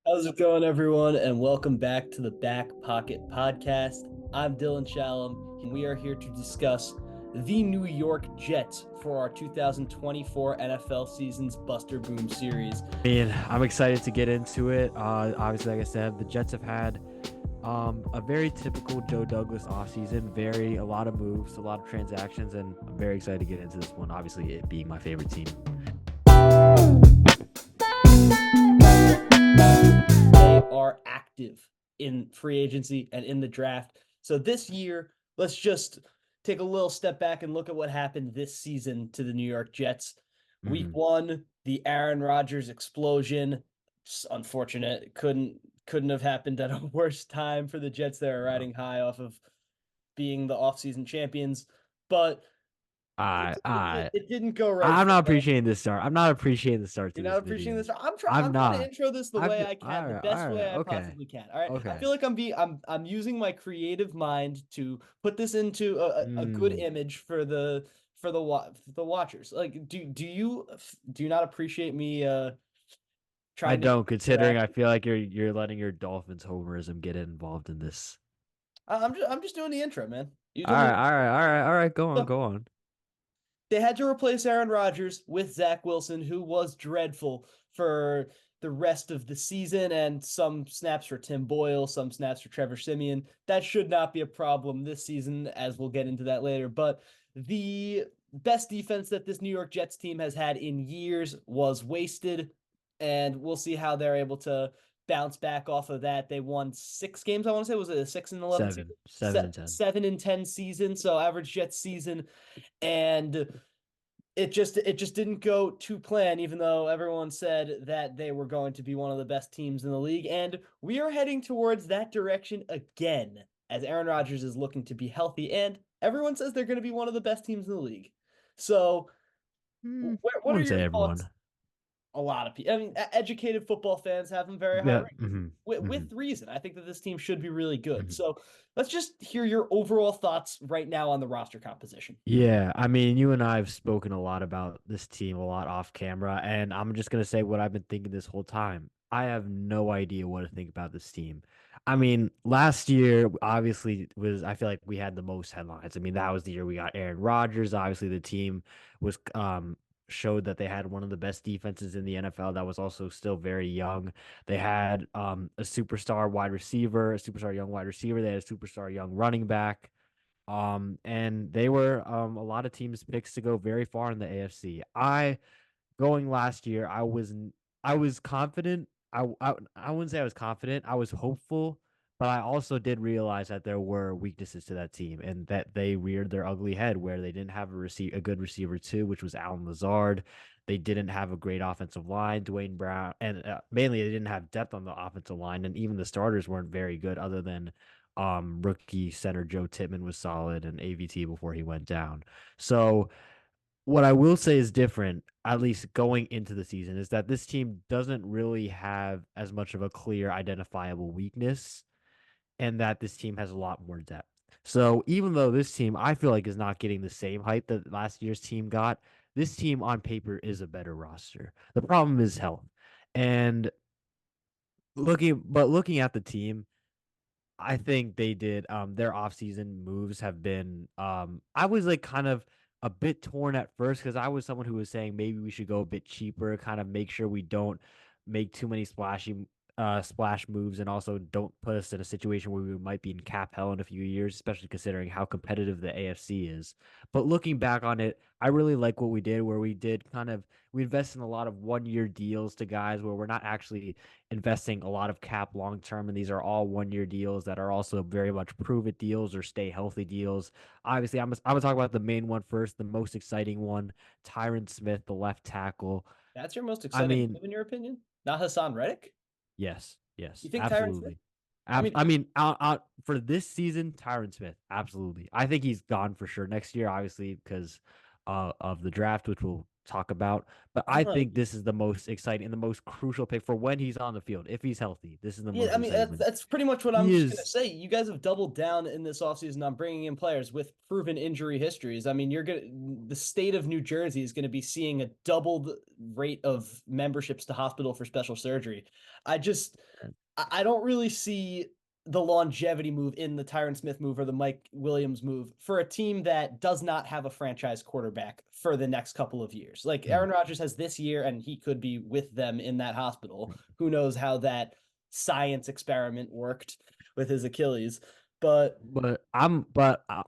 How's it going, everyone? And welcome back to the Back Pocket Podcast. I'm Dylan Shalom, and we are here to discuss the New York Jets for our 2024 NFL season's Buster Boom series. I'm excited to get into it. Obviously, like I said, the Jets have had a very typical Joe Douglas offseason, a lot of moves, a lot of transactions, and I'm very excited to get into this one. Obviously, it being my favorite team. They are active in free agency and in the draft. So this year, let's just take a little step back and look at what happened this season to the New York Jets. Week Mm-hmm. one, the Aaron Rodgers explosion. It's unfortunate. Couldn't have happened at a worse time for the Jets. They were No. riding high off of being the offseason champions. But I, I, it didn't go right I'm for not them. appreciating this start. I'm not appreciating the start to You're this not appreciating video. this. I'm trying. I'm I'm trying to not. intro this the I'm way I can, the best all way right, I okay, possibly can. All right. I okay. feel like I'm using my creative mind to put this into a good Mm. image for the watchers. Like, do you not appreciate me I trying to don't, be considering I interactive? feel like you're letting your Dolphins homerism get involved in this. I'm just doing the intro, man. You All told me. right, all right, all right, all right. Go on, So go on. they had to replace Aaron Rodgers with Zach Wilson, who was dreadful for the rest of the season, and some snaps for Tim Boyle, some snaps for Trevor Siemian. That should not be a problem this season, as we'll get into that later. But the best defense that this New York Jets team has had in years was wasted, and we'll see how they're able to bounce back off of that. They won 6 games. I want to say, was it a 6-11 season? 7, 7 and 10. 7-10 season. So average Jets season, and it just didn't go to plan, even though everyone said that they were going to be one of the best teams in the league. And we are heading towards that direction again, as Aaron Rodgers is looking to be healthy, and everyone says they're going to be one of the best teams in the league. So, I what are wouldn't your say thoughts? everyone. A lot of people, I mean, educated football fans have them very high Yeah. ranked with reason. I think that this team should be really good. Mhm. So let's just hear your overall thoughts right now on the roster composition. Yeah, I mean, you and I have spoken a lot about this team a lot off camera, and I'm just gonna say what I've been thinking this whole time. I have no idea what to think about this team. I mean, last year obviously was I feel like we had the most headlines. I mean, that was the year we got Aaron Rodgers. Obviously, the team was showed that they had one of the best defenses in the NFL that was also still very young. They had a superstar wide receiver, a superstar young wide receiver. They had a superstar young running back. And they were a lot of teams picks to go very far in the AFC. I going last year, I was confident. I wouldn't say I was confident. I was hopeful, but I also did realize that there were weaknesses to that team and that they reared their ugly head where they didn't have a good receiver too, which was Alan Lazard. They didn't have a great offensive line, Dwayne Brown, and mainly they didn't have depth on the offensive line, and even the starters weren't very good. Other than rookie center Joe Tittman was solid and AVT before he went down. So what I will say is different, at least going into the season, is that this team doesn't really have as much of a clear identifiable weakness, and that this team has a lot more depth. So even though this team I feel like is not getting the same hype that last year's team got, this team on paper is a better roster. The problem is health. And looking at the team, I think they did their offseason moves have been I was like kind of a bit torn at first because I was someone who was saying maybe we should go a bit cheaper, kind of make sure we don't make too many splash moves and also don't put us in a situation where we might be in cap hell in a few years, especially considering how competitive the AFC is. But looking back on it, I really like what we did where we invest in a lot of 1 year deals to guys where we're not actually investing a lot of cap long term, and these are all 1 year deals that are also very much prove it deals or stay healthy deals. Obviously, I'm gonna talk about the main one first, the most exciting one, Tyron Smith, the left tackle. That's your most I exciting mean, move, in your opinion? Not Hassan Reddick? yes, You yes, think Tyron Smith? absolutely. I mean, I mean, for this season, Tyron Smith, absolutely. I think he's gone for sure next year, obviously because of the draft, which we'll talk about. But I No, think this is the most exciting and the most crucial pick for when he's on the field. If he's healthy, this is the yeah, most I mean exciting. that's pretty much what I'm He just gonna is say. You guys have doubled down in this offseason on bringing in players with proven injury histories. I mean, the state of New Jersey is gonna be seeing a doubled rate of memberships to hospital for special surgery. I just I don't really see the longevity move in the Tyron Smith move or the Mike Williams move for a team that does not have a franchise quarterback for the next couple of years. Like mm, Aaron Rodgers has this year, and he could be with them in that hospital. Who knows how that science experiment worked with his Achilles? But but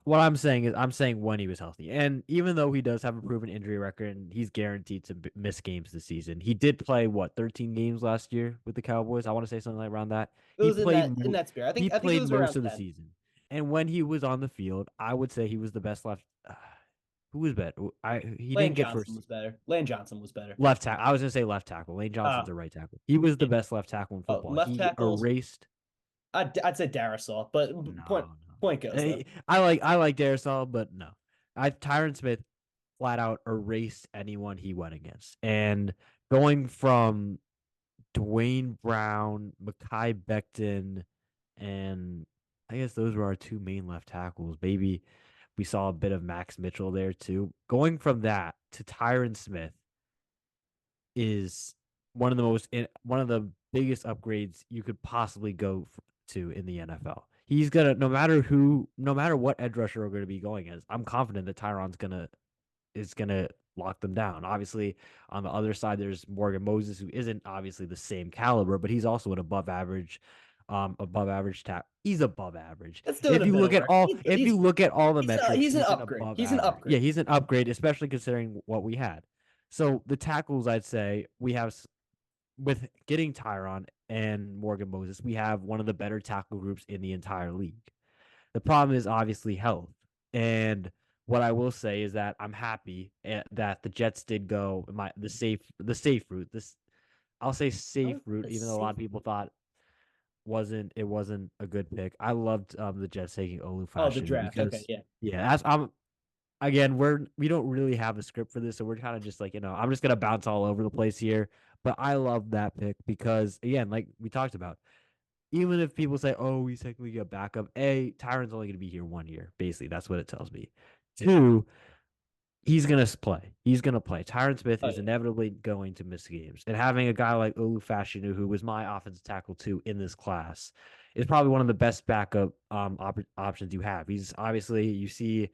what I'm saying is I'm saying when he was healthy. And even though he does have a proven injury record and he's guaranteed to miss games this season, he did play what 13 games last year with the Cowboys. I want to say something like around that. it was in that spirit. He I think it played was most around of the 10. season. And when he was on the field, I would say he was the best left who was better? I he Lane didn't get Johnson first was better. Lane Johnson was better. left tackle. I was gonna say left tackle. Lane Johnson's Uh a right tackle. He was the yeah. best left tackle in Oh, football. left He tackles. erased I'd say Darisaw, but point no, no. point goes though. I like Darisol, but no. Tyron Smith flat out erased anyone he went against. And going from Dwayne Brown, Mekhi Becton, and I guess those were our two main left tackles. Maybe we saw a bit of Max Mitchell there too. Going from that to Tyron Smith is one of the biggest upgrades you could possibly to in the NFL. He's gonna no matter what edge rusher we're gonna be going as. I'm confident that Tyron's gonna is gonna lock them down. Obviously, on the other side, there's Morgan Moses, who isn't obviously the same caliber, but he's also an above average tackle. He's above average. That's doing a bit of work. If you look at all the metrics, He's an he's an upgrade. above He's an average. Yeah, upgrade. he's an upgrade, especially considering what we had. So the tackles, I'd say we have with getting Tyron and Morgan Moses, we have one of the better tackle groups in the entire league. The problem is obviously health. And what I will say is that I'm happy that the Jets did go the safe route. I'll say safe Oh, route, the even though a lot of safe. people thought wasn't a good pick. I loved the Jets taking Olu Oh, the Fashanu draft. Okay, because yeah. yeah, as I'm again, we don't really have a script for this, so we're kind of just like, I'm just gonna bounce all over the place here. But I love that pick because again, like we talked about, even if people say, "Oh, he's technically a backup," Tyron's only gonna be here 1 year. Basically, that's what it tells me. Two, he's gonna play. He's gonna play. Tyron Smith Oh is yeah. inevitably going to miss games, and having a guy like Olu Fashanu, who was my offensive tackle too in this class, is probably one of the best backup options you have. He's obviously you see,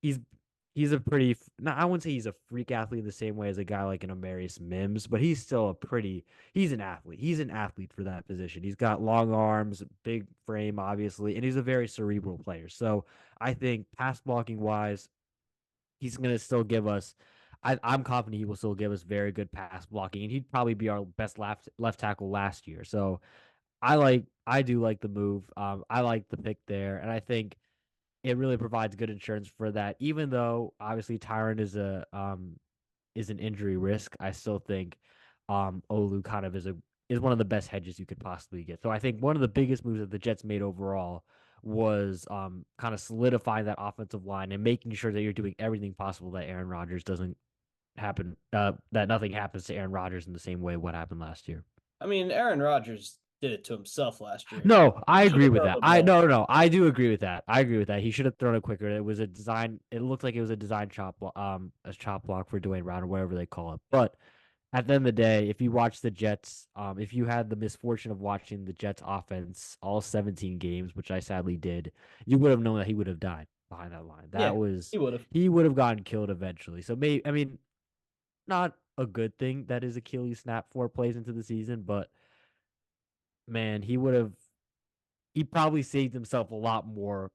he's he's a pretty. No, I wouldn't say he's a freak athlete in the same way as a guy like an Amarius Mims, but he's still a pretty. He's an athlete. He's an athlete for that position. He's got long arms, big frame, obviously, and he's a very cerebral player. So I think pass blocking wise he's going to still give us. I'm confident he will still give us very good pass blocking, and he'd probably be our best left tackle last year. So I do like the move. I like the pick there, and I think it really provides good insurance for that. Even though obviously Tyron is an injury risk, I still think Olu kind of is one of the best hedges you could possibly get. So I think one of the biggest moves that the Jets made overall was kind of solidifying that offensive line and making sure that you're doing everything possible that Aaron Rodgers doesn't happen that nothing happens to Aaron Rodgers in the same way what happened last year. I mean, Aaron Rodgers did it to himself last year. No, I He should agree have with thrown that. the ball. I do agree with that. I agree with that. He should have thrown it quicker. It was a design. It looked like it was a design a chop block for Dwayne Brown or whatever they call it. But at the end of the day, if you watch the Jets, if you had the misfortune of watching the Jets offense all 17 games, which I sadly did, you would have known that he would have died behind that line. Yeah, he would have. He would have gotten killed eventually. So maybe, I mean, not a good thing that his Achilles snap 4 plays into the season, but man, he probably saved himself a lot more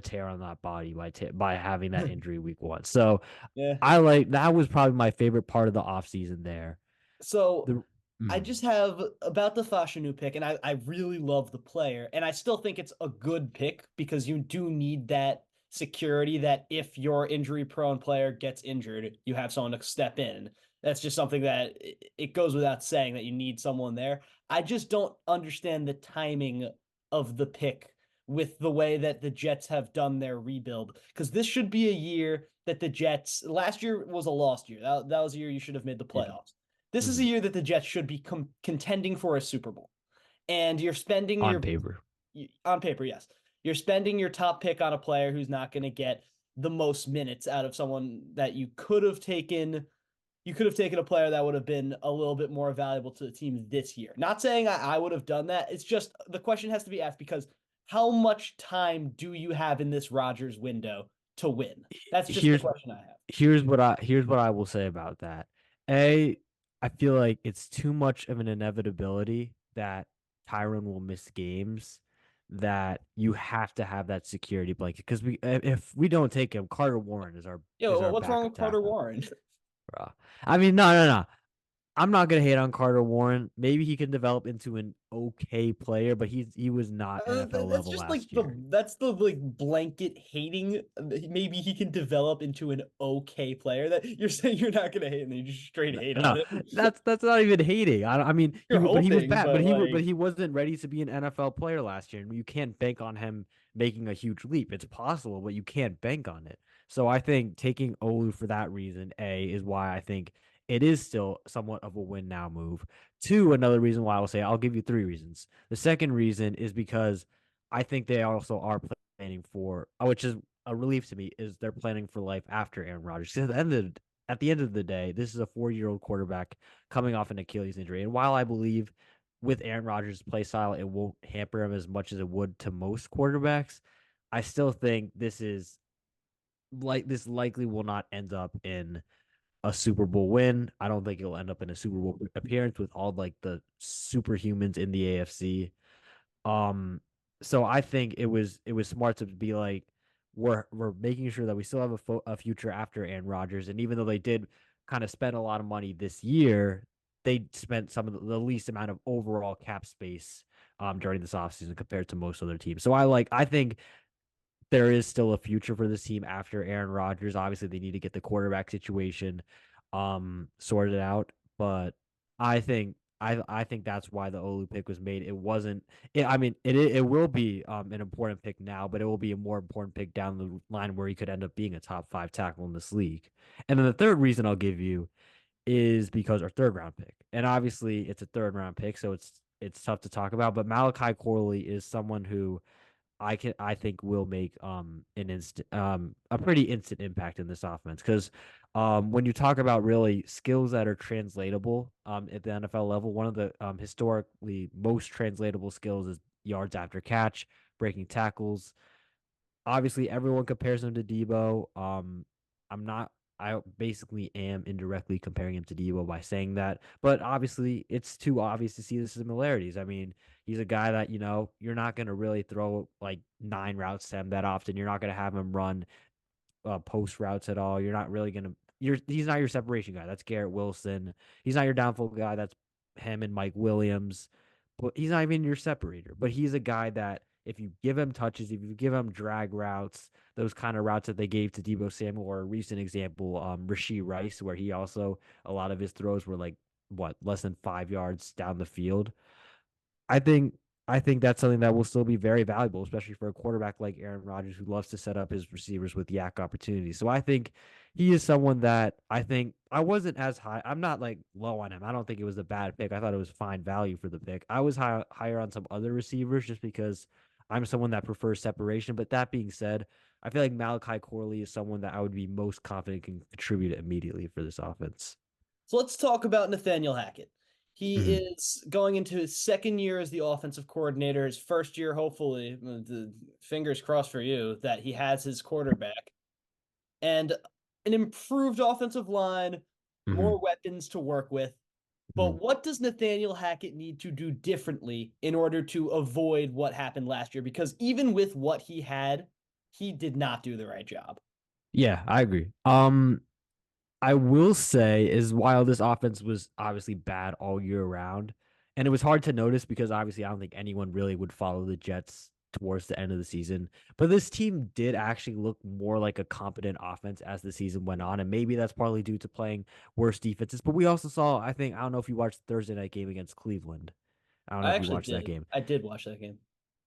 tear on that body by having that injury week 1. So Yeah. I like that was probably my favorite part of the offseason there. So The I mm, just have about the Fashanu pick, and I really love the player, and I still think it's a good pick because you do need that security that if your injury prone player gets injured, you have someone to step in. That's just something that it goes without saying that you need someone there. I just don't understand the timing of the pick with the way that the Jets have done their rebuild because this should be a year that the Jets last year was a lost year. That was a year you should have made the Yeah. playoffs. This is a Mhm. year that the Jets should be contending for a Super Bowl. And you're spending On your paper. on paper, yes. You're spending your top pick on a player who's not going to get the most minutes out of someone that you could have taken. You could have taken a player that would have been a little bit more valuable to the team this year. Not saying I would have done that. It's just the question has to be asked because how much time do you have in this Rodgers window to win? That's just the Here's question I have. here's what I will say about that. A, I feel like it's too much of an inevitability that Tyron will miss games, that you have to have that security blanket because if we don't take him, Carter Warren is Yo, our what's wrong backup with Carter tackle, Warren? bro. I mean, no, no, no. I'm not gonna hate on Carter Warren. Maybe he can develop into an okay player, but he was not NFL That's level just like last year. the like blanket hating. Maybe he can develop into an okay player. That you're saying you're not gonna hate, and then you just straight hate No, on it. that's not even hating. I mean, You're but he was hoping, bad, but but like he wasn't ready to be an NFL player last year, and you can't bank on him making a huge leap. It's possible, but you can't bank on it. So I think taking Olu for that reason, A, is why I think it is still somewhat of a win now move. Two, another reason why I'll give you three reasons. The second reason is because I think they also are planning for, which is a relief to me, is they're planning for life after Aaron Rodgers. 'Cause at the end of the day, this is a 4-year-old quarterback coming off an Achilles injury. And while I believe with Aaron Rodgers' play style, it won't hamper him as much as it would to most quarterbacks, I still think this likely will not end up in a Super Bowl win. I don't think it'll end up in a Super Bowl appearance with all like the superhumans in the AFC. Um, so I think it was smart to be like we're making sure that we still have a future after Aaron Rodgers, and even though they did kind of spend a lot of money this year, they spent some of the least amount of overall cap space during this offseason compared to most other teams. So I think there is still a future for this team after Aaron Rodgers. Obviously, they need to get the quarterback situation sorted out, but I think that's why the Olu pick was made. It wasn't. I mean, it will be an important pick now, but it will be a more important pick down the line where he could end up being a top 5 tackle in this league. And then the third reason I'll give you is because our third round pick, and obviously it's a third round pick, so it's tough to talk about. But Malachi Corley is someone who I think will make an instant a pretty instant impact in this offense because when you talk about really skills that are translatable at the NFL level, one of the historically most translatable skills is yards after catch, breaking tackles. Obviously, everyone compares him to Debo. I'm not. I basically am indirectly comparing him to Debo by saying that, but obviously, it's too obvious to see the similarities. I mean, he's a guy that you're not going to really throw like 9 routes to him that often. You're not going to have him run post routes at all. You're not really gonna. He's not your separation guy. That's Garrett Wilson. He's not your downfield guy. That's him and Mike Williams. But he's not even your separator. But he's a guy that if you give him touches, if you give him drag routes, those kind of routes that they gave to Debo Samuel, or a recent example, Rashee Rice, where he also a lot of his throws were like what less than 5 yards down the field. I think I think that's something that will still be very valuable, especially for a quarterback like Aaron Rodgers who loves to set up his receivers with yak opportunities. So I think he is someone that I think I wasn't as high. I'm not like low on him. I don't think it was a bad pick. I thought it was fine value for the pick. I was higher on some other receivers just because I'm someone that prefers separation. But that being said, I feel like Malachi Corley is someone that I would be most confident can contribute immediately for this offense. So let's talk about Nathaniel Hackett. He Mhm. is going into his second year as the offensive coordinator. His first year, hopefully, the fingers crossed for you that he has his quarterback and an improved offensive line, more Mhm. weapons to work with. But Mhm. what does Nathaniel Hackett need to do differently in order to avoid what happened last year? Because even with what he had, he did not do the right job. Yeah, I agree. I will say is while this offense was obviously bad all year round, and it was hard to notice because obviously I don't think anyone really would follow the Jets towards the end of the season. But this team did actually look more like a competent offense as the season went on, and maybe that's partly due to playing worse defenses. But we also saw, I don't know if you watched the Thursday night game against Cleveland. I don't know I if you actually watched that did. game. I did watch that game.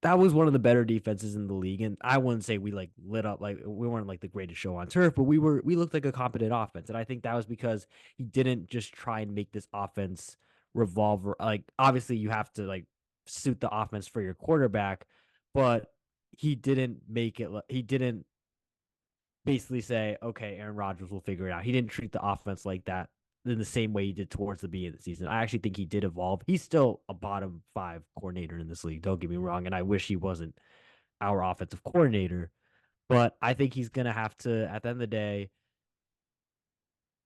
that was one of the better defenses in the league. And I wouldn't say we like lit up like we weren't like the greatest show on turf, but we looked like a competent offense. And I think that was because he didn't just try and make this offense revolve. Like obviously you have to like suit the offense for your quarterback, but he didn't make it. He didn't basically say, okay, Aaron Rodgers will figure it out. He didn't treat the offense like that in the same way he did towards the beginning of the season. I actually think he did evolve. He's still a bottom five coordinator in this league. Don't get me wrong. And I wish he wasn't our offensive coordinator. But I think he's going to have to, at the end of the day,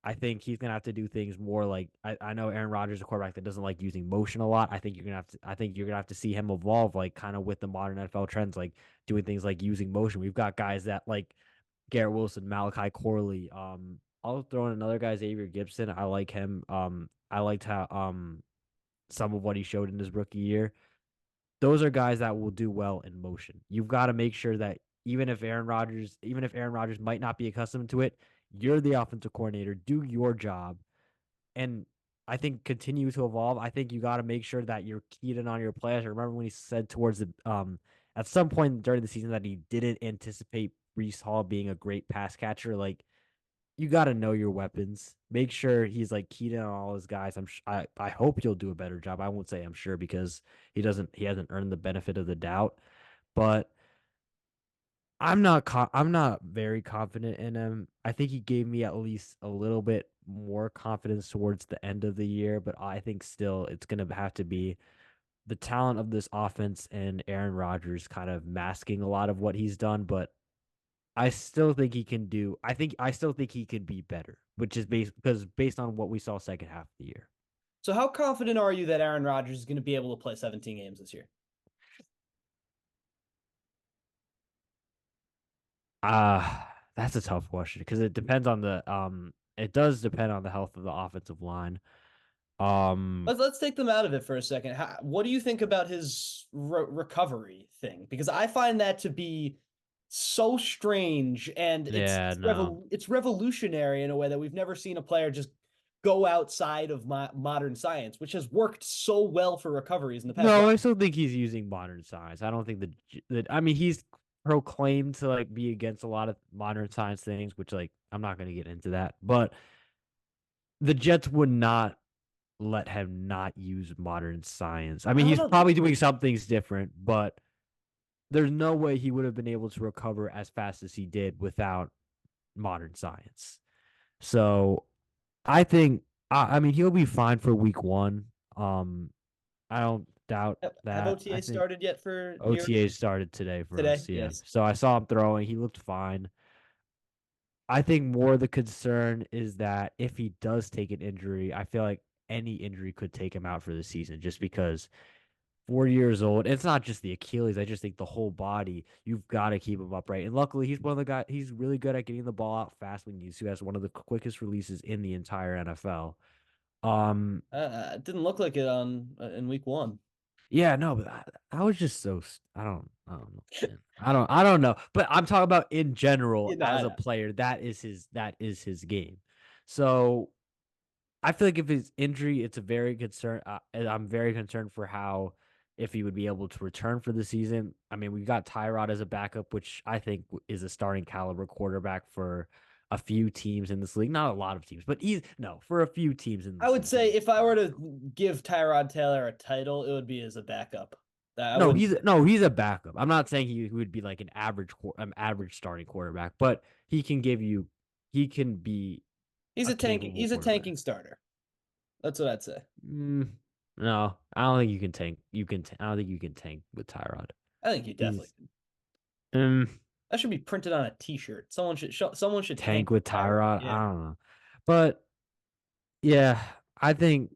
I think he's gonna have to do things more like I know Aaron Rodgers is a quarterback that doesn't like using motion a lot. I think you're gonna have to see him evolve like kind of with the modern NFL trends, like doing things like using motion. We've got guys that like Garrett Wilson, Malachi Corley. I'll throw in another guy, Xavier Gibson. I like him. I liked how some of what he showed in his rookie year. Those are guys that will do well in motion. You've got to make sure that even if Aaron Rodgers might not be accustomed to it, you're the offensive coordinator. Do your job, and I think continue to evolve. I think you got to make sure that you're keyed in on your players. I remember when he said towards the at some point during the season that he didn't anticipate Breece Hall being a great pass catcher. Like you got to know your weapons. Make sure he's like keyed in on all his guys. I hope he'll do a better job. I won't say I'm sure because he hasn't earned the benefit of the doubt, but I'm not very confident in him. I think he gave me at least a little bit more confidence towards the end of the year, but I think still it's going to have to be the talent of this offense and Aaron Rodgers kind of masking a lot of what he's done, but I still think he can do. I still think he can be better, which is based on what we saw second half of the year. So how confident are you that Aaron Rodgers is going to be able to play 17 games this year? That's a tough question because it depends on the it does depend on the health of the offensive line. Um Let's take them out of it for a second. What do you think about his recovery thing? Because I find that to be so strange, and yeah, no. it's revolutionary in a way that we've never seen a player just go outside of modern science, which has worked so well for recoveries in the past. No, I still think he's using modern science. I don't think that I mean he's proclaimed to like be against a lot of modern science things, which like I'm not going to get into that. But the Jets would not let him not use modern science. I I mean, don't he's know. probably doing some things different, but there's no way he would have been able to recover as fast as he did without modern science. So I think I mean he'll be fine for week one. I don't doubt Have that. I OTA think started yet for New York OTA started today for today? us. Yeah. Yes. So I saw him throwing. He looked fine. I think more the concern is that if he does take an injury, I feel like any injury could take him out for the season just because 4 years old. It's not just the Achilles. I just think the whole body, you've got to keep him upright. And luckily, he's one of the guys, he's really good at getting the ball out fast when he needs to. He has one of the quickest releases in the entire NFL. Um, It didn't look like it on in week one. Yeah, no, but I was just so I don't know, man. I don't know. But I'm talking about in general You know, as I a know. player, that is his game. So I feel like if his injury, it's a very concern. And I'm very concerned for how if he would be able to return for the season. I mean, we got Tyrod as a backup, which I think is a starting caliber quarterback for a few teams in this league. Not a lot of teams, but he's no for a few teams in I this would league. He's say a if I were starting to quarterback. give Tyrod Taylor a title, it would be as a backup. I No, wouldn't. he's a backup. I'm not saying he would be like an average starting quarterback, but he can be He's a a tanking. capable He's a quarterback. tanking starter. That's what I'd say. Mm, no, I don't think you can tank. I don't think you can tank with Tyrod. I think he definitely. He's Could. um That should be printed on a T-shirt. Someone should tank tank with Tyrod. Tyrod. Yeah. I don't know, but yeah, I think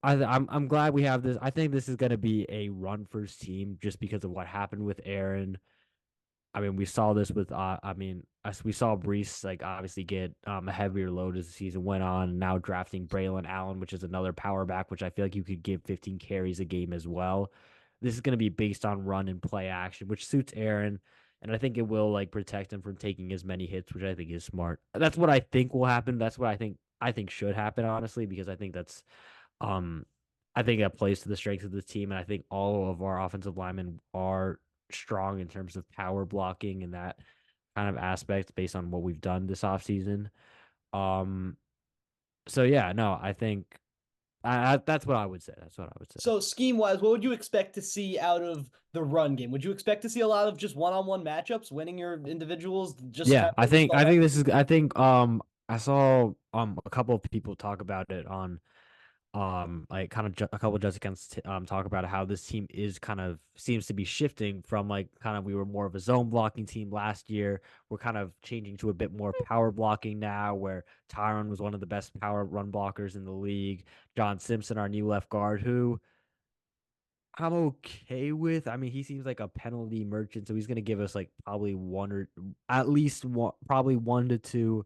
I'm glad we have this. I think this is going to be a run first team just because of what happened with Aaron. I mean, we saw this with I mean, as we saw Brees like obviously get a heavier load as the season went on. Now drafting Braylon Allen, which is another power back, which I feel like you could give 15 carries a game as well. This is going to be based on run and play action, which suits Aaron, and I think it will like protect him from taking as many hits, which I think is smart. That's what I think will happen. That's what I think should happen, honestly, because I think that's um I think that plays to the strengths of the team, and I think all of our offensive linemen are strong in terms of power blocking and that kind of aspect based on what we've done this offseason. Um, so yeah, no, I think that's what I would say. That's what I would say. So scheme wise, what would you expect to see out of the run game? Would you expect to see a lot of just one-on-one matchups, winning your individuals, just kind Yeah, of what we saw I last think this is I think I saw a couple of people talk about it on like kind of a couple of Jessica talk about how this team is kind of seems to be shifting from like kind of we were more of a zone blocking team last year. We're kind of changing to a bit more power blocking now, where Tyron was one of the best power run blockers in the league. John Simpson, our new left guard, who I'm okay with. I mean, he seems like a penalty merchant, so he's going to give us like probably one or at least one, probably 1 to 2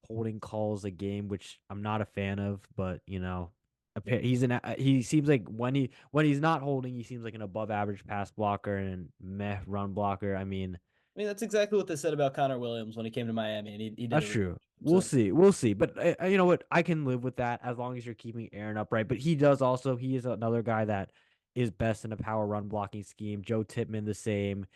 holding calls a game, which I'm not a fan of. But he seems like when he's not holding, he seems like an above average pass blocker and meh run blocker. I mean, I mean, that's exactly what they said about Connor Williams when he came to Miami, and he did that's a really true. good job. So We'll see. But you know what? I can live with that as long as you're keeping Aaron upright. But he is another guy that is best in a power run blocking scheme. Joe Tippmann the same.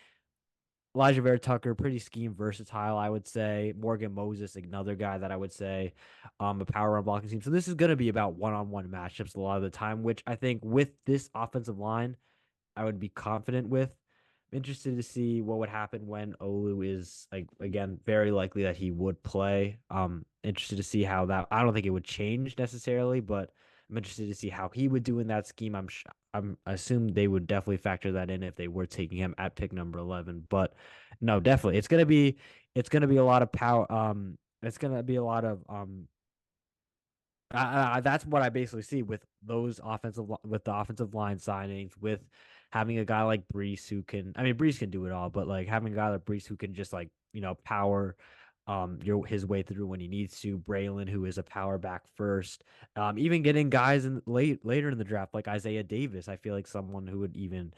Elijah Vera Tucker, pretty scheme versatile, I would say. Morgan Moses, another guy that I would say, a power run blocking team. So this is going to be about one-on-one matchups a lot of the time, which I think with this offensive line, I would be confident with. I'm interested to see what would happen when Olu is like again, very likely that he would play. Interested to see how that I don't think it would change necessarily, but I'm interested to see how he would do in that scheme. I assume they would definitely factor that in if they were taking him at pick number 11. But no, definitely it's gonna be a lot of power. It's gonna be a lot of that's what I basically see with with the offensive line signings, with having a guy like Brees who can. I mean, Brees can do it all, but like having a guy like Brees who can just like power his way through when he needs to. Braylon, who is a power back first, even getting guys in later in the draft like Isaiah Davis. I feel like someone who would even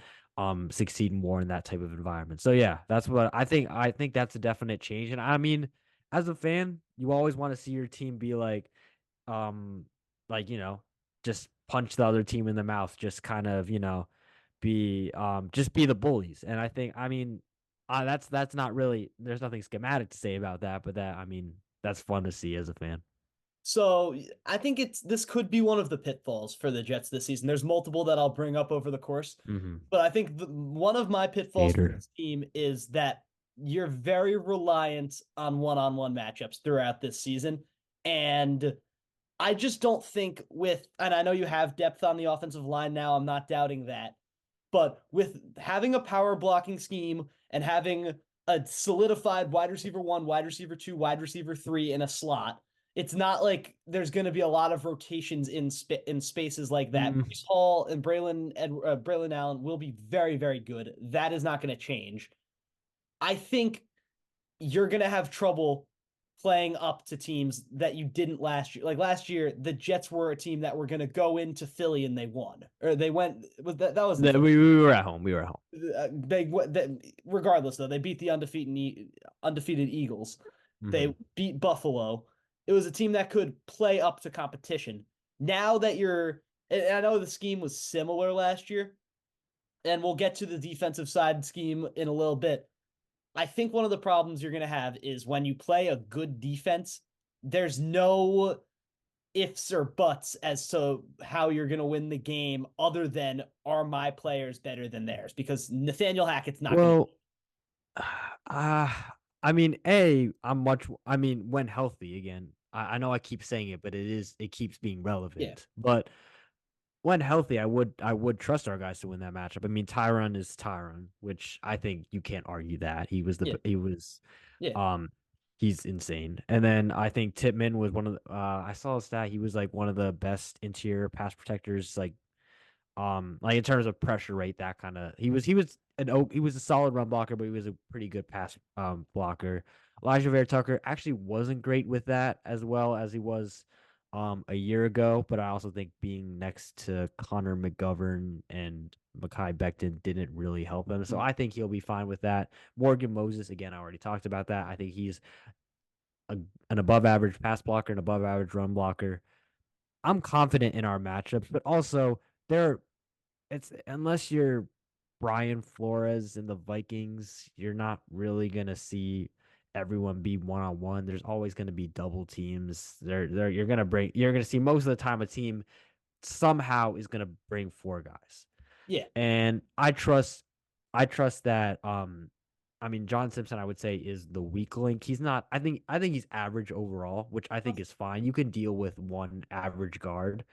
succeed more in that type of environment. So yeah, that's what I think. I think that's a definite change, and I mean, as a fan, you always want to see your team be um like just punch the other team in the mouth, just kind of be just be the bullies. And I think I mean that's not really, there's nothing schematic to say about that, but that I mean that's fun to see as a fan. So I think this could be one of the pitfalls for the Jets this season. There's multiple that I'll bring up over the course, Mm-hmm. but I think one of my pitfalls for Hater. this team is that you're very reliant on one-on-one matchups throughout this season, and I just don't think and I know you have depth on the offensive line now. I'm not doubting that. But with having a power blocking scheme and having a solidified wide receiver one, wide receiver two, wide receiver three in a slot, it's not like there's going to be a lot of rotations in spaces like that. Mm. Brees Hall and Braylon Allen will be very, very good. That is not going to change. I think you're going to have trouble playing up to teams that you didn't last year. Like last year, the Jets were a team that were going to go into Philly and they won, or they went. That wasn't Philly. We were at home. We were at home. Regardless though, they beat the undefeated Eagles. Mm-hmm. They beat Buffalo. It was a team that could play up to competition. Now that and I know the scheme was similar last year, and we'll get to the defensive side scheme in a little bit. I think one of the problems you're going to have is when you play a good defense, there's no ifs or buts as to how you're going to win the game other than are my players better than theirs, because Nathaniel Hackett's not going to. Well, I mean, I mean, when healthy again. I know I keep saying it, but it keeps being Yeah, relevant. But when healthy, I would trust our guys to win that matchup. I mean, Tyron is Tyron, which I think you can't argue that yeah, he was yeah. um he's insane. And then I think Titman was one of the, I saw a stat, he was like one of the best interior pass protectors, like in terms of pressure rate, that kind of he was a solid run blocker, but he was a pretty good pass blocker. Elijah Vera Tucker actually wasn't great with that as well as he was a year ago, but I also think being next to Connor McGovern and Mekhi Becton didn't really help him. So Mm. I think he'll be fine with that. Morgan Moses, again, I already talked about that. I think he's an above average pass blocker and above average run blocker. I'm confident in our matchups, but also they're it's unless you're Brian Flores in the Vikings, you're not really gonna see everyone be one on one. There's always gonna be double teams. You're gonna see most of the time a team somehow is gonna bring four guys. Yeah. And I trust that I mean John Simpson I would say is the weak link. He's not I think he's average overall, which I think is fine. You can deal with one average guard.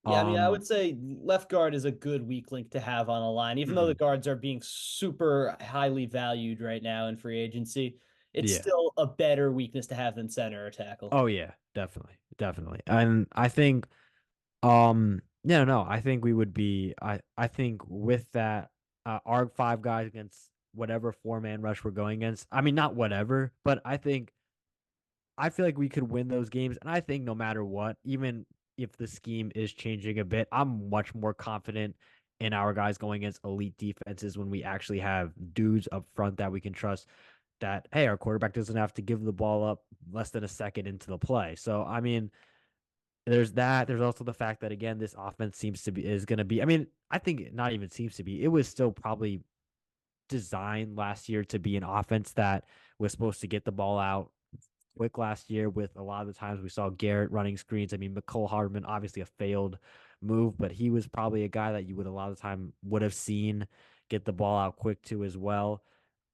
Yeah, I mean, I Um would say left guard is a good weak link to have on a line, even though the mhm, guards are being super highly valued right now in free agency. It's yeah. still a better weakness to have than center or tackle. Oh yeah, definitely. Definitely. And I think no, no, I think we would be I think with that our five guys against whatever four-man rush we're going against. I mean not whatever, but I feel like we could win those games. And I think no matter what, even if the scheme is changing a bit, I'm much more confident in our guys going against elite defenses when we actually have dudes up front that we can trust that, hey, our quarterback doesn't have to give the ball up less than a second into the play. So, I mean, there's that. There's also the fact that, again, this offense seems to be, is going to be, I mean, I think it not even seems to be, it was still probably designed last year to be an offense that was supposed to get the ball out quick last year with a lot of the times we saw Garrett running screens. I mean, McCole Hardman, obviously a failed move, but he was probably a guy that you would a lot of the time would have seen get the ball out quick to as well.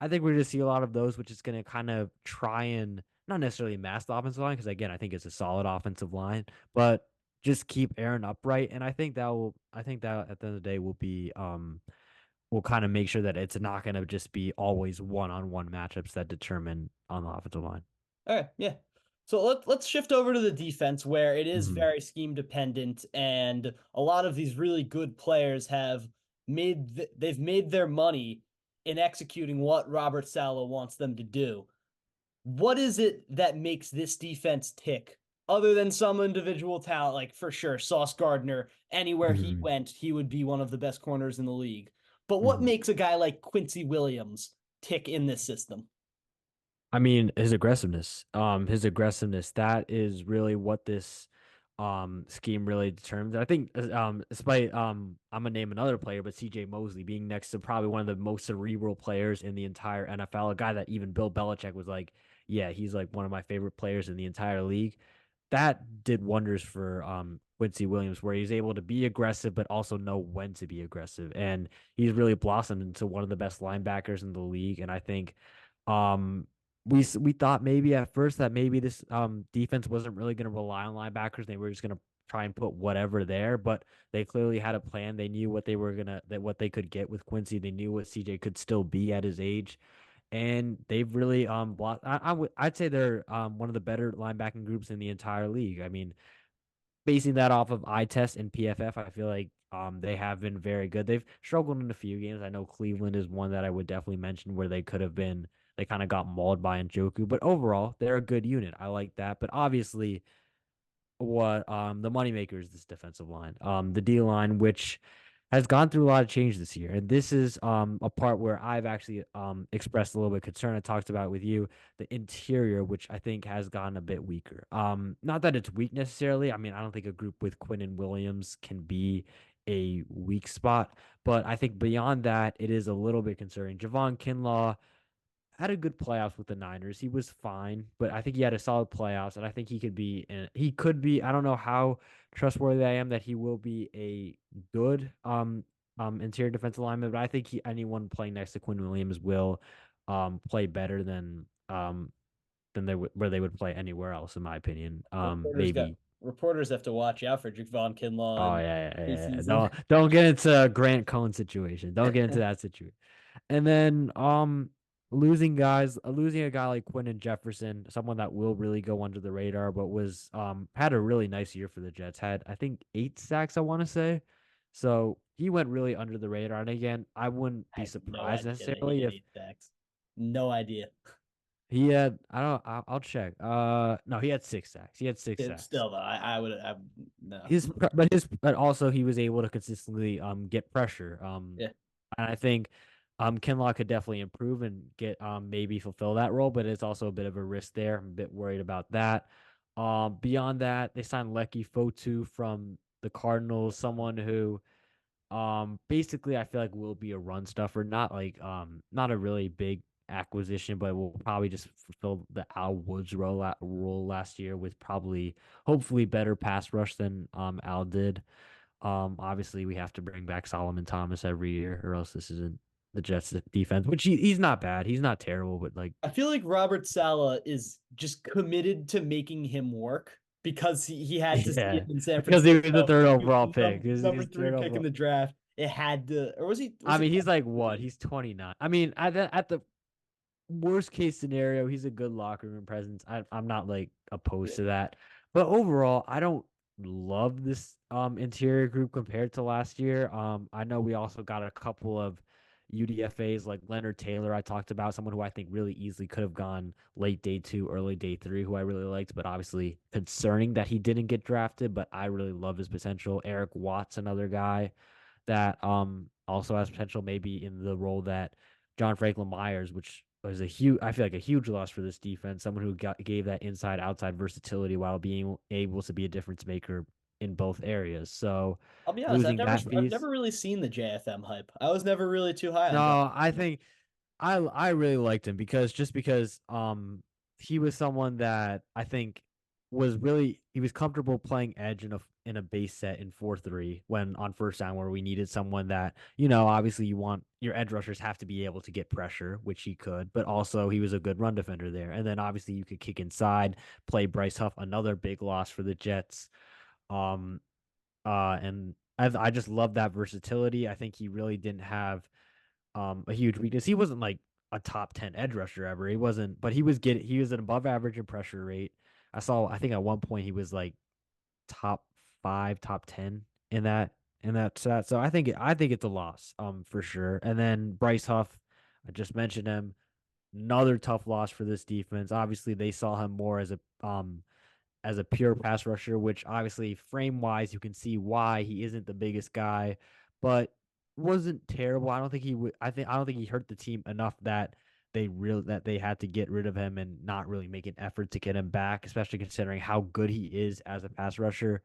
I think we're going to see a lot of those, which is going to kind of try and not necessarily mask the offensive line because again, I think it's a solid offensive line, but just keep Aaron upright. And I think that at the end of the day will kind of make sure that it's not going to just be always one-on-one matchups that determine on the offensive line. All right, yeah. So let's shift over to the defense where it is Mhm. very scheme dependent, and a lot of these really good players have they've made their money in executing what Robert Saleh wants them to do. What is it that makes this defense tick? Other than some individual talent, like for sure, Sauce Gardner, anywhere he Mhm. went, he would be one of the best corners in the league. But what Mhm. makes a guy like Quincy Williams tick in this system? I mean, his aggressiveness, that is really what this scheme really determines. I think despite I'm gonna name another player, but CJ Mosley being next to probably one of the most cerebral players in the entire NFL, a guy that even Bill Belichick was like, yeah, he's like one of my favorite players in the entire league. That did wonders for Quincy Williams, where he's able to be aggressive but also know when to be aggressive, and he's really blossomed into one of the best linebackers in the league. And I think um we thought maybe at first that maybe this defense wasn't really going to rely on linebackers. They were just going to try and put whatever there, but they clearly had a plan. They knew what they were gonna that what they could get with Quincy. They knew what CJ could still be at his age, and they've really blocked. I'd say they're one of the better linebacking groups in the entire league. I mean, basing that off of eye test and PFF, I feel like they have been very good. They've struggled in a few games. I know Cleveland is one that I would definitely mention where they could have been they kind of got mauled by Njoku, but overall they're a good unit. I like that. But obviously what the moneymaker is this defensive line. The D line, which has gone through a lot of change this year. And this is a part where I've actually expressed a little bit of concern. I talked about with you the interior, which I think has gotten a bit weaker. Not that it's weak necessarily. I mean, I don't think a group with Quinn and Williams can be a weak spot, but I think beyond that, it is a little bit concerning. Javon Kinlaw had a good playoffs with the Niners. He was fine, but I think he had a solid playoffs, and I think he could be. He could be. I don't know how trustworthy I am that he will be a good interior defensive lineman, but I think anyone playing next to Quinn Williams will play better than where they would play anywhere else, in my opinion. Reporters got Maybe. reporters have to watch out for Javon Kinlaw Oh in yeah, yeah, yeah, yeah. preseason. Don't get into a Grant Cohn situation. Don't get into that situation. And then losing a guy like Quinton Jefferson, someone that will really go under the radar, but was had a really nice year for the Jets. Had I think 8 sacks, I want to say. So he went really under the radar. And again, I wouldn't I be have no surprised idea that he necessarily had if 8 sacks. No idea. he had I don't I'll check. No, he had 6 sacks. He had six It's sacks. still though, I would I no. But also he was able to consistently get pressure. Yeah. And I think Kinlaw could definitely improve and get maybe fulfill that role, but it's also a bit of a risk there. I'm a bit worried about that. Beyond that, they signed Lecky Fotu from the Cardinals, someone who Basically, I feel like will be a run stuffer, not like not a really big acquisition, but we'll probably just fulfill the Al Woods role last year with probably hopefully better pass rush than Al did. Obviously we have to bring back Solomon Thomas every year, or else this isn't the Jets defense, which he's not bad. He's not terrible, but like I feel like Robert Saleh is just committed to making him work because he had to see it yeah, in San because he was the Francisco. third He was overall the pick. number He's three third pick in overall. the draft. It had to, or was I he mean, he's number like what? three? He's 29. I mean, at the worst case scenario, he's a good locker room presence. I'm not like opposed Yeah. to that. But overall, I don't love this interior group compared to last year. I know we also got a couple of UDFAs like Leonard Taylor. I talked about someone who I think really easily could have gone late day 2, early day 3, who I really liked, but obviously concerning that he didn't get drafted. But I really love his potential. Eric Watts, another guy that also has potential maybe in the role that John Franklin Myers, which was a huge, I feel like a huge loss for this defense. Someone who gave that inside outside versatility while being able to be a difference maker in both areas. So I'll be honest, losing that I've piece, never really seen the JFM hype. I was never really too high on John. no, I think I really liked him because he was someone that I think was really he was comfortable playing edge in a base set in 4-3 when on first down where we needed someone that, obviously you want your edge rushers have to be able to get pressure, which he could, but also he was a good run defender there. And then obviously you could kick inside, play Bryce Huff, another big loss for the Jets. Um and I just love that versatility. I think he really didn't have a huge weakness. He wasn't like a top 10 edge rusher ever. He wasn't, but he was an above average in pressure rate. I think at one point he was like top 5, top 10 in that set. So I think it's a loss, for sure. And then Bryce Huff, I just mentioned him, another tough loss for this defense. Obviously they saw him more as a pure pass rusher, which obviously frame wise you can see why he isn't the biggest guy, but wasn't terrible. I don't think he would. I don't think he hurt the team enough that they had to get rid of him and not really make an effort to get him back, especially considering how good he is as a pass rusher.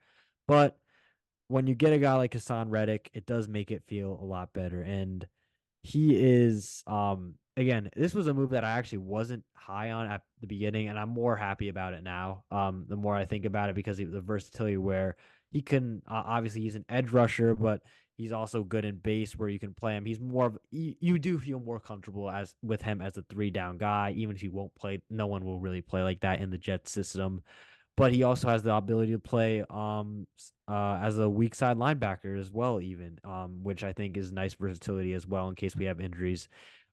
But when you get a guy like Hassan Reddick, it does make it feel a lot better. And he is again, this was a move that I actually wasn't high on at the beginning, and I'm more happy about it now. The more I think about it because of the versatility where he can obviously he's an edge rusher, but he's also good in base where you can play him. He's more of you do feel more comfortable as with him as a 3 down guy, even if he won't play. No one will really play like that in the Jet system, but he also has the ability to play as a weak side linebacker as well, even which I think is nice versatility as well in case we have injuries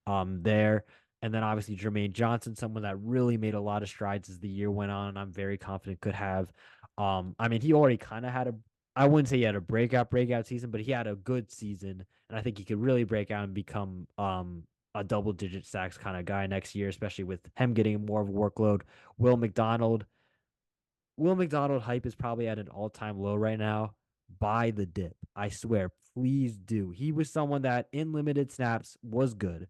there. And then obviously Jermaine Johnson, someone that really made a lot of strides as the year went on, and I'm very confident could have. I mean, he already kind of had a. I wouldn't say he had a breakout season, but he had a good season, and I think he could really break out and become a double digit sacks kind of guy next year, especially with him getting more of a workload. Will McDonald Will McDonald hype is probably at an all-time low right now. Buy the dip. I swear. Please do. He was someone that in limited snaps was good.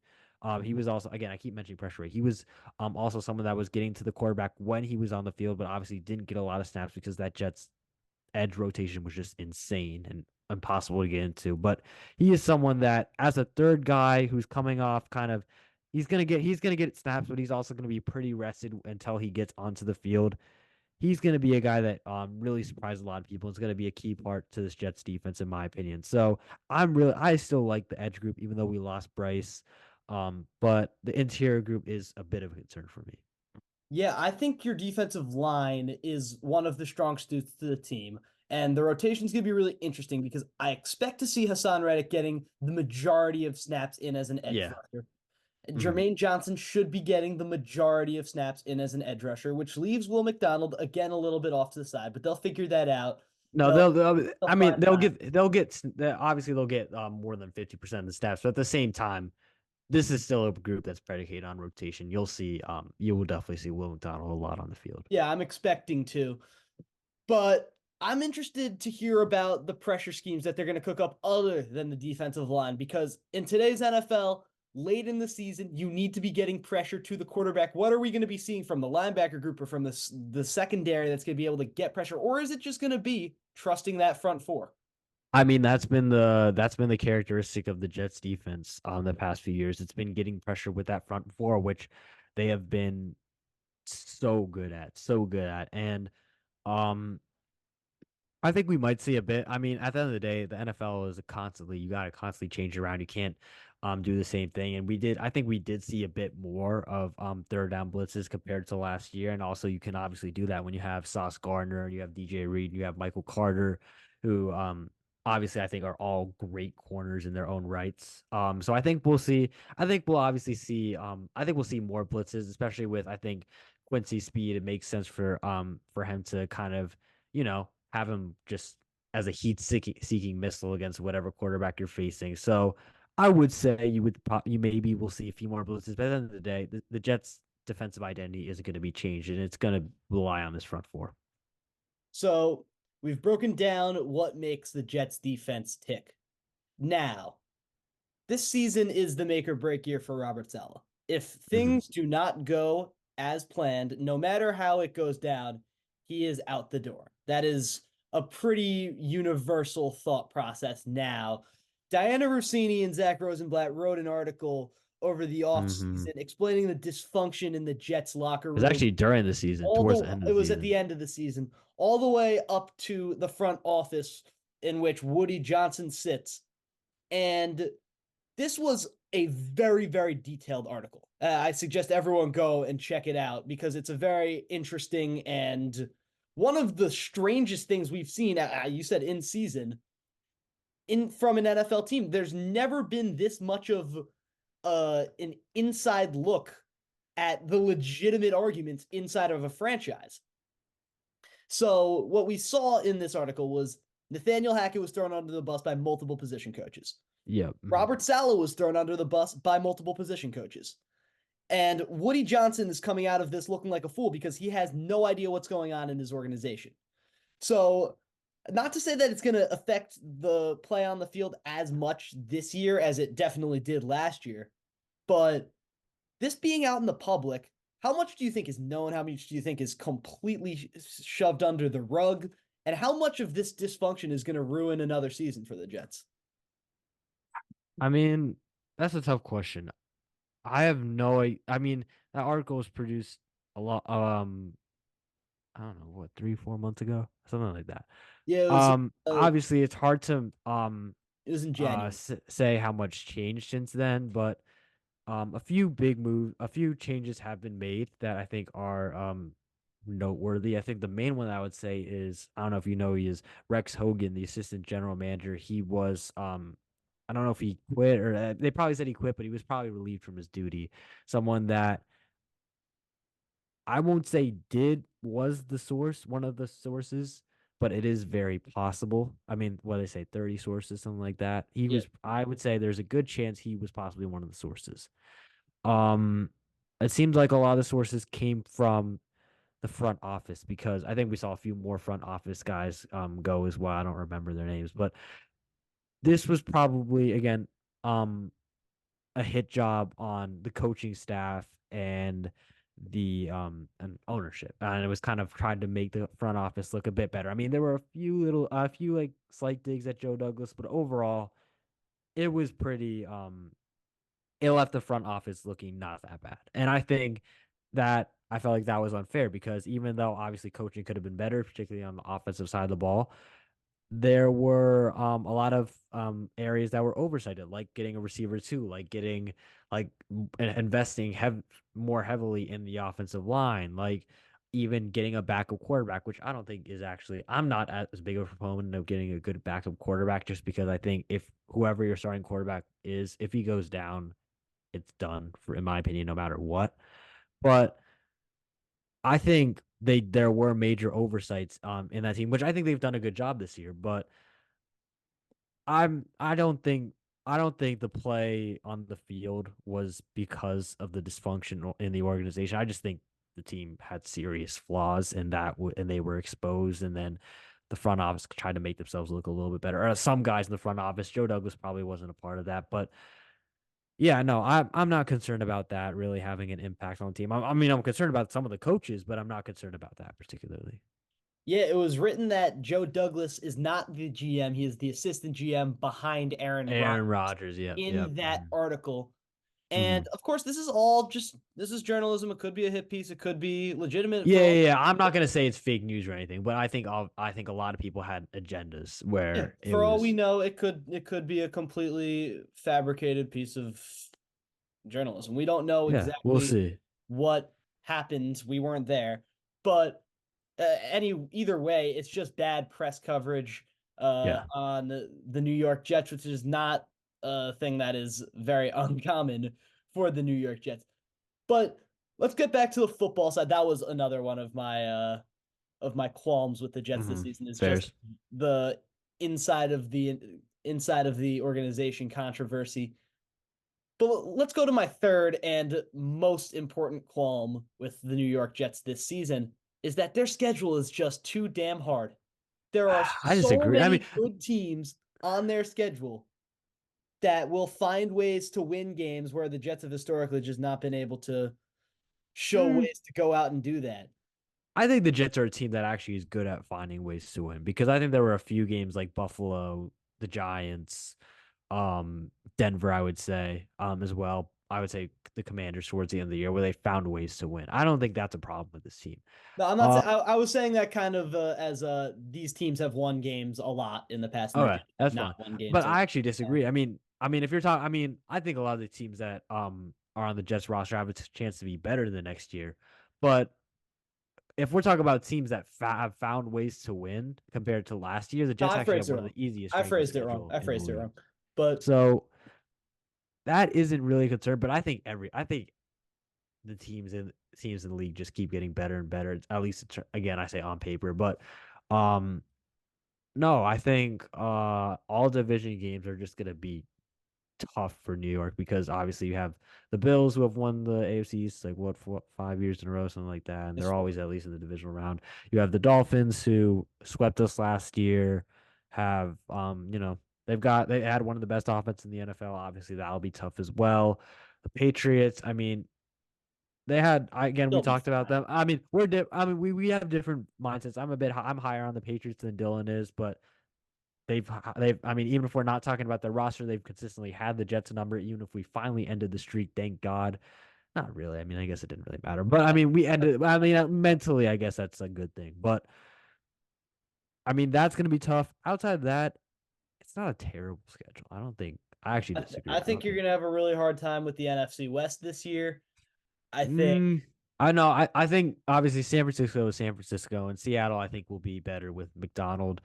He was also, again, I keep mentioning pressure rate. He was also someone that was getting to the quarterback when he was on the field, but obviously didn't get a lot of snaps because that Jets edge rotation was just insane and impossible to get into. But he is someone that, as a third guy who's coming off kind of, he's gonna get snaps, but he's also gonna be pretty rested until he gets onto the field. He's going to be a guy that really surprised a lot of people. It's going to be a key part to this Jets defense, in my opinion. So I still like the edge group, even though we lost Bryce. But the interior group is a bit of a concern for me. Yeah, I think your defensive line is one of the strong suits to the team. And the rotation's going to be really interesting because I expect to see Hassan Reddick getting the majority of snaps in as an edge Yeah. rusher. Mhm. Jermaine Johnson should be getting the majority of snaps in as an edge rusher, which leaves Will McDonald again a little bit off to the side, but they'll figure that out. No, They'll I they'll mean, find time. obviously they'll get more than 50% of the snaps, but at the same time, this is still a group that's predicated on rotation. You will definitely see Will McDonald a lot on the field. Yeah, I'm expecting to. But I'm interested to hear about the pressure schemes that they're going to cook up other than the defensive line because in today's NFL, late in the season, you need to be getting pressure to the quarterback. What are we going to be seeing from the linebacker group or from the secondary that's going to be able to get pressure? Or is it just going to be trusting that front four? I mean, that's been the characteristic of the Jets defense the past few years. It's been getting pressure with that front four, which they have been so good at. And um I think we might see a bit. I mean, at the end of the day, the NFL is constantly you got to constantly change around. You can't do the same thing. And I think we did see a bit more of third down blitzes compared to last year. And also you can obviously do that when you have Sauce Gardner, you have DJ Reed, you have Michael Carter, who obviously I think are all great corners in their own rights. So I think we'll see. I think we'll obviously see. I think we'll see more blitzes, especially with I think Quincy Speed. It makes sense for him to kind of have him just as a heat seeking missile against whatever quarterback you're facing. So I would say you maybe will see a few more blitzes, but at the end of the day, the Jets' defensive identity isn't going to be changed, and it's going to rely on this front four. So we've broken down what makes the Jets defense tick. Now, this season is the make or break year for Robert Saleh. If Hmm. things do not go as planned, no matter how it goes down, he is out the door. That is a pretty universal thought process now. Diana Rossini and Zach Rosenblatt wrote an article over the Hmm. offseason explaining the dysfunction in the Jets locker It's room actually during the season, all towards the the end of it the was at season. the end of the season, all the way up to the front office in which Woody Johnson sits. And this was a very, very detailed article. I suggest everyone go and check it out because it's a very interesting and one of the strangest things we've seen. You said in season in from an NFL team. There's never been this much of an inside look at the legitimate arguments inside of a franchise. So what we saw in this article was Nathaniel Hackett was thrown under the bus by multiple position coaches. Yep. Mhm. Robert Saleh was thrown under the bus by multiple position coaches. And Woody Johnson is coming out of this looking like a fool because he has no idea what's going on in his organization. So, not to say that it's going to affect the play on the field as much this year as it definitely did last year, but this being out in the public, how much do you think is known? How much do you think is completely shoved under the rug? And how much of this dysfunction is going to ruin another season for the Jets? I mean, that's a tough question. I have no. I mean, that article was produced a lot. I don't know what 3 4 months ago, something like that. Yeah, uh, Obviously, it's hard to it was in January. say how much changed since then, but a few changes have been made that I think are noteworthy. I think the main one I would say is I don't know if you know he is Rex Hogan, the assistant general manager. He was I don't know if he quit or they probably said he quit, but he was probably relieved from his duty. Someone that I won't say was the source, one of the sources, but it is very possible. I mean, what they say, 30 sources, something like that. Yeah, I would say there's a good chance he was possibly one of the sources. Um, it seems like a lot of the sources came from the front office because I think we saw a few more front office guys go as well. I don't remember their names, but this was probably again um a hit job on the coaching staff and the and ownership. And it was kind of trying to make the front office look a bit better. I mean, there were a few like slight digs at Joe Douglas, but overall it was pretty it left the front office looking not that bad. And I think that I felt like that was unfair because even though obviously coaching could have been better, particularly on the offensive side of the ball, there were a lot of areas that were oversighted, like getting a receiver too, like getting like investing more heavily in the offensive line, like even getting a backup quarterback, which I don't think is actually I'm not as big of a proponent of getting a good backup quarterback just because I think if whoever your starting quarterback is, if he goes down, it's done for in my opinion, no matter what. But I think there were major oversights in that team, which I think they've done a good job this year, but I'm I don't think the play on the field was because of the dysfunction in the organization. I just think the team had serious flaws and and they were exposed and then the front office tried to make themselves look a little bit better. Or some guys in the front office, Joe Douglas probably wasn't a part of that, but yeah, no, I'm not concerned about that really having an impact on the team. I mean, I'm concerned about some of the coaches, but I'm not concerned about that particularly. Yeah, it was written that Joe Douglas is not the GM. He is the assistant GM behind Aaron Aaron Rodgers Rodgers. Yep. Yep. in that article. Mhm. And of course, this is all just this is journalism. It could be a hit piece. It could be legitimate Yeah, for all. yeah, yeah. I'm not gonna say it's fake news or anything, but I think a lot of people had agendas Yeah, where it for all we was. know, it could be a completely fabricated piece of journalism. We don't know Yeah, we'll exactly see. what happened. We weren't there, but either way, it's just bad press coverage Yeah. on the New York Jets, which is not a thing that is very uncommon for the New York Jets. But let's get back to the football side. That was another one of my qualms with the Jets this season is just Bears. the inside of the organization controversy. But let's go to my third and most important qualm with the New York Jets this season is that their schedule is just too damn hard. There are I so disagree. I mean, many good teams on their schedule that will find ways to win games where the Jets have historically just not been able to show mm, ways to go out and do that. I think the Jets are a team that actually is good at finding ways to win because I think there were a few games like Buffalo, the Giants, Denver, I would say, as well. I would say the Commanders towards the end of the year where they found ways to win. I don't think that's a problem with this team. No, I'm not Uh, saying I was saying that kind of as these teams have won games a lot in the past, and the okay, Jets have that's not fine. won games But a lot. I actually disagree. If you're talking, I think a lot of the teams that are on the Jets roster have a chance to be better the next year. But if we're talking about teams that have found ways to win compared to last year, the No, Jets I actually phrased have it one of wrong. the easiest I strengths of phrased it wrong. schedule I in the phrased it league. wrong. But So that isn't really a concern. But I think the teams in the league just keep getting better and better. At least again, I say on paper, but um, no, I think all division games are just gonna be tough for New York because obviously you have the Bills who have won the AFC East like what 5 years in a row, something like that, and it's they're for always at least in the divisional round. You have the Dolphins who swept us last year, have they had one of the best offense in the NFL. Obviously that'll be tough as well. The Patriots, I mean, again we they'll be talked about fine. them. We have different mindsets. I'm higher on the Patriots than Dylan is, but even if we're not talking about their roster, they've consistently had the Jets number. Even if we finally ended the streak, thank God. Not really. I mean, I guess it didn't really matter. But I mean, we ended. I mean, mentally, I guess that's a good thing. But I mean, that's going to be tough. Outside of that, it's not a terrible schedule. I don't think. I actually I disagree. I think don't you're think. gonna have a really hard time with the NFC West this year. I think Mm, I know. I think obviously San Francisco is San Francisco, and Seattle I think will be better with McDonald.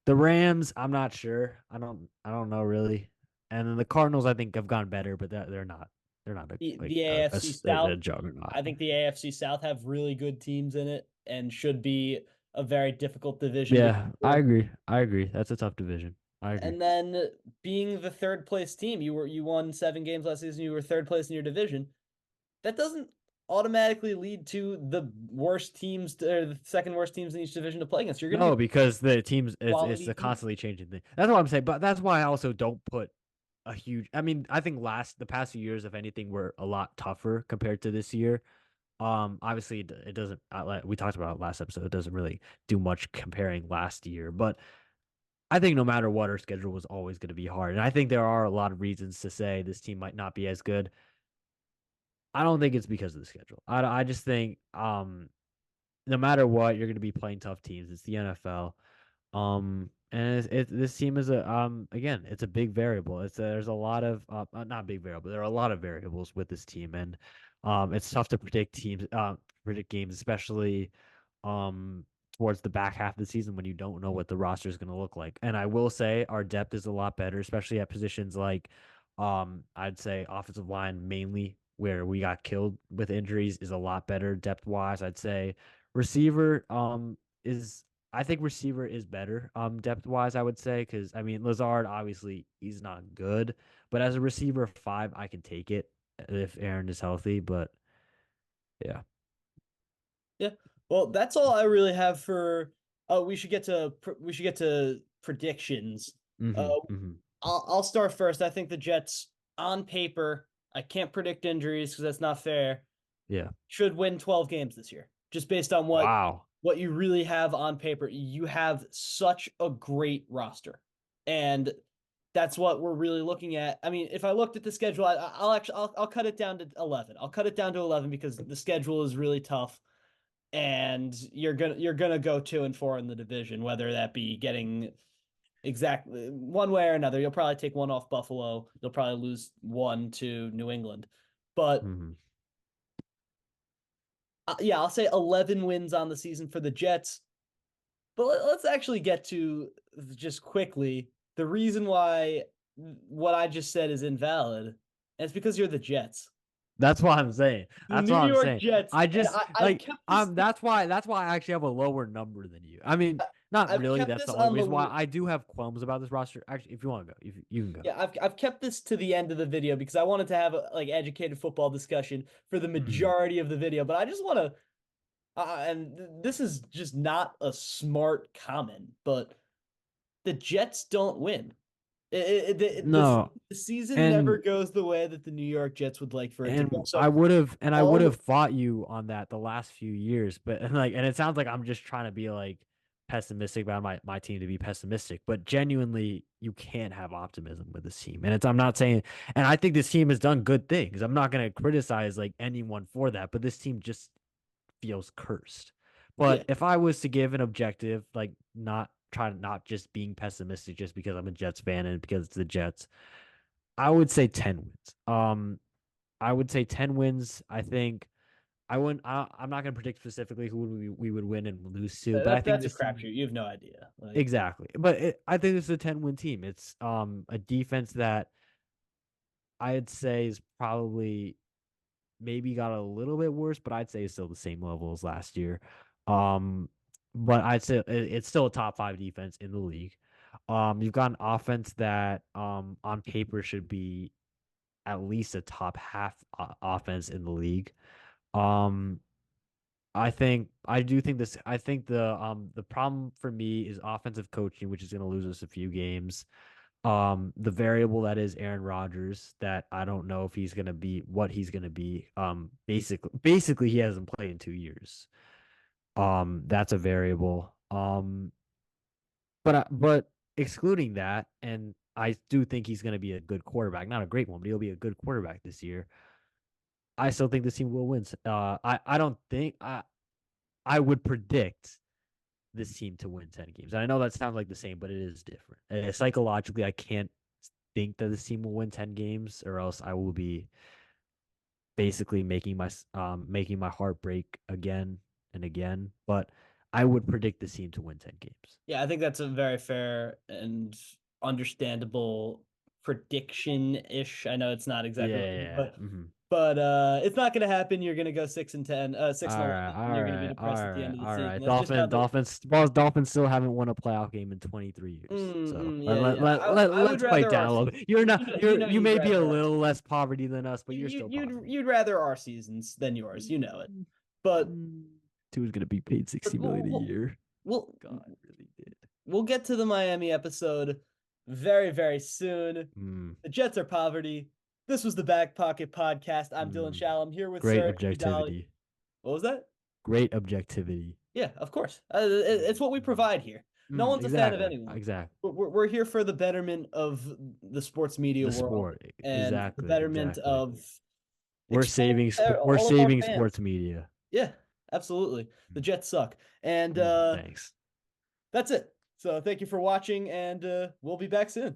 The Rams, I'm not sure. I don't know really. And then the Cardinals, I think have gone better, but they're not. They're not the AFC South. a juggernaut. I think the AFC South have really good teams in it and should be a very difficult division to Yeah, go for. I agree. That's a tough division. I agree. And then being the third place team, you won 7 games last season. You were third place in your division. That doesn't automatically lead to the worst teams or the second worst teams in each division to play against. You're going to No, get because the teams it's quality a teams. constantly changing thing. That's what I'm saying. But that's why I also don't put a huge. I think the past few years, if anything, were a lot tougher compared to this year. Obviously, it doesn't. We talked about it last episode. It doesn't really do much comparing last year, but I think no matter what, our schedule was always going to be hard. And I think there are a lot of reasons to say this team might not be as good. I don't think it's because of the schedule. I just think no matter what, you're going to be playing tough teams. It's the NFL. And this team is a again, it's a big variable. There's a lot of not big variable. There are a lot of variables with this team, and it's tough to predict predict games, especially um towards the back half of the season when you don't know what the roster is going to look like. And I will say our depth is a lot better, especially at positions like I'd say offensive line mainly where we got killed with injuries is a lot better depth wise. I'd say receiver is I think receiver is better depth wise, I would say, because I mean Lazard obviously he's not good, but as a receiver 5, I can take it if Aaron is healthy. But yeah. Yeah. Well, that's all I really have for. Oh, we should get to predictions. Uh, Mm-hmm. Mm-hmm. I'll start first. I think the Jets on paper. I can't predict injuries because that's not fair. Yeah. Should win 12 games this year, just based on what Wow. what you really have on paper, you have such a great roster. And that's what we're really looking at. I mean, if I looked at the schedule, I'll cut it down to 11. I'll cut it down to 11 because the schedule is really tough, and you're gonna go 2-4 in the division, whether that be getting exactly one way or another. You'll probably take one off Buffalo. You'll probably lose one to New England, but Mhm. yeah, I'll say 11 wins on the season for the Jets. But let's actually get to just quickly the reason why what I just said is invalid. And it's because you're the Jets. That's what I'm saying. The That's New what I'm York saying. Jets. I And just I've like kept this that's why I actually have a lower number than you. I mean, not I've really. kept That's the this only on the reason why I do have qualms about this roster. Actually, if you want to go, you can go. yeah, I've kept this to the end of the video because I wanted to have a like educated football discussion for the Mhm. majority of the video, but I just want to this is just not a smart comment, but the Jets don't win. No, The season never and goes the way that the New York Jets would like for it to go. and So I would have all fought you on that the last few years, but and it sounds like I'm just trying to be like pessimistic about my team to be pessimistic, but genuinely you can't have optimism with this team. And I'm not saying, and I think this team has done good things. I'm not going to criticize like anyone for that, but this team just feels cursed. yeah, But if I was to give an objective, like not just being pessimistic just because I'm a Jets fan and because it's the Jets, I would say 10 wins. I would say 10 wins. I think I wouldn't. I'm not going to predict specifically who we would win and lose to, but I think that's a this team crapshoot. You have no idea. Like, exactly. But I think this is a 10-win team. It's a defense that I'd say is probably maybe got a little bit worse, but I'd say it's still the same level as last year. Um, but I'd say it's still a top five defense in the league. You've got an offense that on paper should be at least a top half offense in the league. Um, I do think this. I think the problem for me is offensive coaching, which is going to lose us a few games. The variable that is Aaron Rodgers, that I don't know if he's gonna be what he's gonna be. Basically he hasn't played in 2 years. That's a variable. But excluding that, and I do think he's gonna be a good quarterback, not a great one, but he'll be a good quarterback this year. I still think this team will win. I don't think I would predict this team to win 10 games. And I know that sounds like the same, but it is different. Psychologically, I can't think that this team will win 10 games, or else I will be basically making my heart break again and again. But I would predict this team to win 10 games. yeah, I think that's a very fair and understandable prediction-ish. I know it's not exactly Yeah, what yeah, you, yeah. Mm-hmm. but it's not going to happen. You're going to go 6-10, All 6-11, right, and you're all going to be right, depressed at the all end right, of the all season. right. That's just how the Dolphins still haven't won a playoff game in 23 years. So yeah, yeah. I would let's play rather our down a little season. bit. You're not you You'd may be a rather our little season. less poverty than us, but you're still poverty. You'd rather our seasons than yours. You know it. But Who's gonna be paid but 60 million a year? we'll God really did. we'll get to the Miami episode very, very soon. Mm, The Jets are poverty. This was the Back Pocket Podcast. I'm Dylan mm. Shallum here with Great Sir Andy Dolly. objectivity. What was that? Great objectivity. Yeah, of course. It's Mm, what we mm, provide here. No one's a fan of exactly. anyone. Exactly. We're here for the betterment of the sports media The world sport. and the Exactly. betterment Exactly. of exposing We're all of our saving fans. sports media. Yeah, absolutely. The Jets suck. And Thanks. that's it. So thank you for watching, and we'll be back soon.